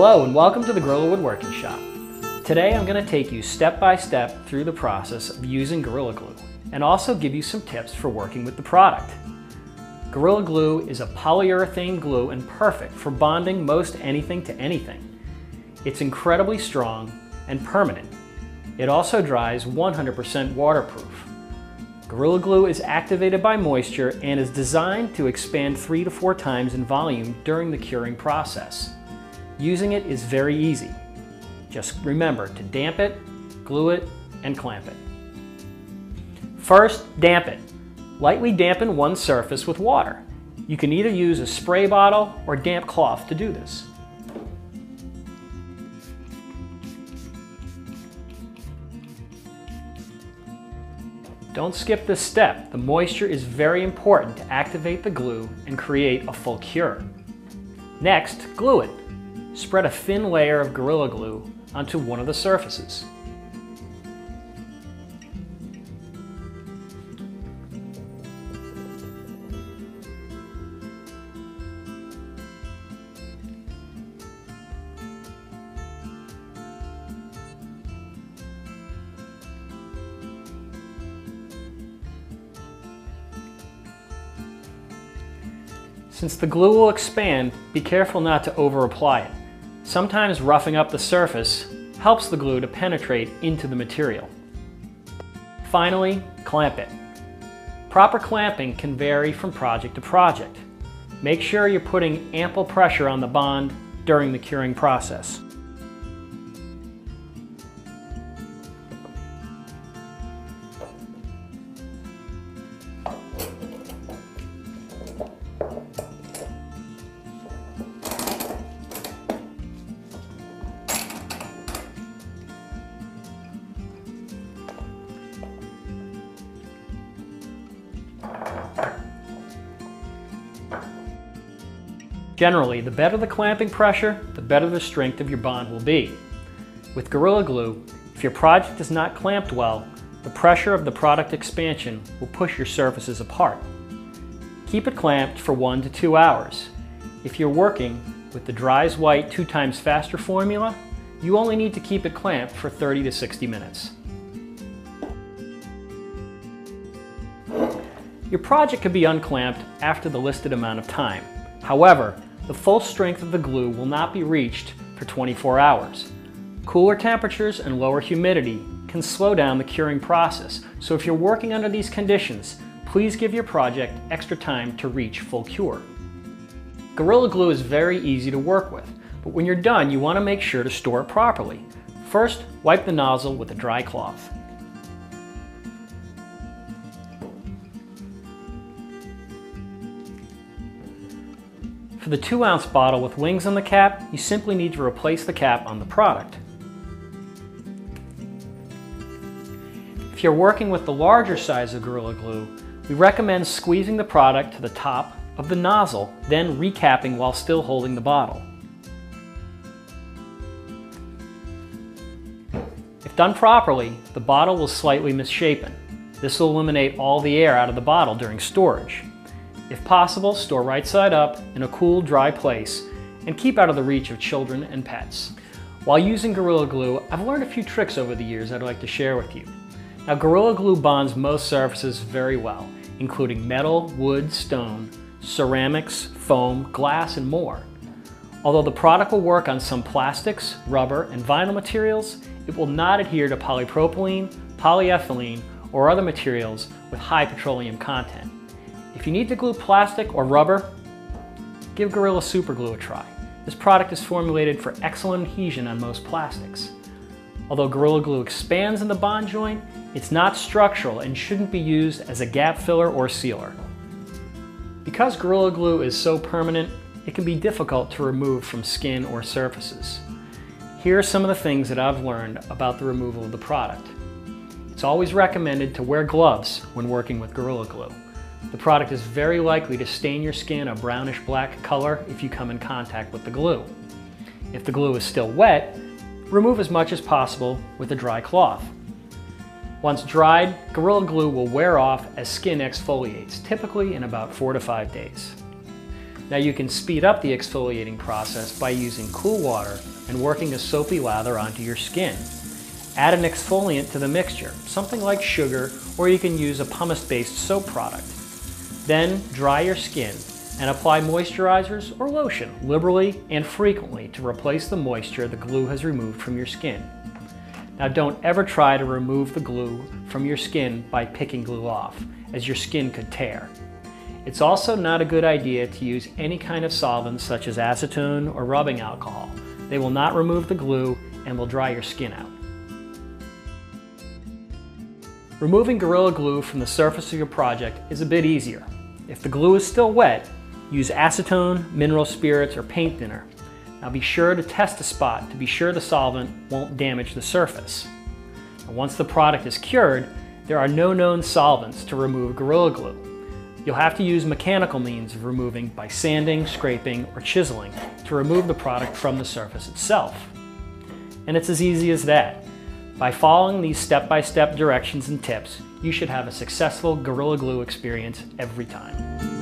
Hello and welcome to the Gorilla Woodworking Shop. Today I'm going to take you step by step through the process of using Gorilla Glue and also give you some tips for working with the product. Gorilla Glue is a polyurethane glue and perfect for bonding most anything to anything. It's incredibly strong and permanent. It also dries 100% waterproof. Gorilla Glue is activated by moisture and is designed to expand 3 to 4 times in volume during the curing process. Using it is very easy. Just remember to damp it, glue it, and clamp it. First, damp it. Lightly dampen one surface with water. You can either use a spray bottle or damp cloth to do this. Don't skip this step. The moisture is very important to activate the glue and create a full cure. Next, glue it. Spread a thin layer of Gorilla Glue onto one of the surfaces. Since the glue will expand, be careful not to over-apply it. Sometimes roughing up the surface helps the glue to penetrate into the material. Finally, clamp it. Proper clamping can vary from project to project. Make sure you're putting ample pressure on the bond during the curing process. Generally, the better the clamping pressure, the better the strength of your bond will be. With Gorilla Glue, if your project is not clamped well, the pressure of the product expansion will push your surfaces apart. Keep it clamped for 1 to 2 hours. If you're working with the Dries White 2 times faster formula, you only need to keep it clamped for 30 to 60 minutes. Your project could be unclamped after the listed amount of time. However, the full strength of the glue will not be reached for 24 hours. Cooler temperatures and lower humidity can slow down the curing process, so if you're working under these conditions, please give your project extra time to reach full cure. Gorilla Glue is very easy to work with, but when you're done, you want to make sure to store it properly. First, wipe the nozzle with a dry cloth. For the 2-ounce bottle with wings on the cap, you simply need to replace the cap on the product. If you're working with the larger size of Gorilla Glue, we recommend squeezing the product to the top of the nozzle, then recapping while still holding the bottle. If done properly, the bottle will slightly misshapen. This will eliminate all the air out of the bottle during storage. If possible, store right side up in a cool, dry place and keep out of the reach of children and pets. While using Gorilla Glue, I've learned a few tricks over the years I'd like to share with you. Now, Gorilla Glue bonds most surfaces very well, including metal, wood, stone, ceramics, foam, glass, and more. Although the product will work on some plastics, rubber, and vinyl materials, it will not adhere to polypropylene, polyethylene, or other materials with high petroleum content. If you need to glue plastic or rubber, give Gorilla Super Glue a try. This product is formulated for excellent adhesion on most plastics. Although Gorilla Glue expands in the bond joint, it's not structural and shouldn't be used as a gap filler or sealer. Because Gorilla Glue is so permanent, it can be difficult to remove from skin or surfaces. Here are some of the things that I've learned about the removal of the product. It's always recommended to wear gloves when working with Gorilla Glue. The product is very likely to stain your skin a brownish-black color if you come in contact with the glue. If the glue is still wet, remove as much as possible with a dry cloth. Once dried, Gorilla Glue will wear off as skin exfoliates, typically in about 4 to 5 days. Now you can speed up the exfoliating process by using cool water and working a soapy lather onto your skin. Add an exfoliant to the mixture, something like sugar, or you can use a pumice-based soap product. Then dry your skin and apply moisturizers or lotion liberally and frequently to replace the moisture the glue has removed from your skin. Now don't ever try to remove the glue from your skin by picking glue off, as your skin could tear. It's also not a good idea to use any kind of solvents such as acetone or rubbing alcohol. They will not remove the glue and will dry your skin out. Removing Gorilla Glue from the surface of your project is a bit easier. If the glue is still wet, use acetone, mineral spirits, or paint thinner. Now be sure to test the spot to be sure the solvent won't damage the surface. Now, once the product is cured, there are no known solvents to remove Gorilla Glue. You'll have to use mechanical means of removing by sanding, scraping, or chiseling to remove the product from the surface itself. And it's as easy as that. By following these step-by-step directions and tips, you should have a successful Gorilla Glue experience every time.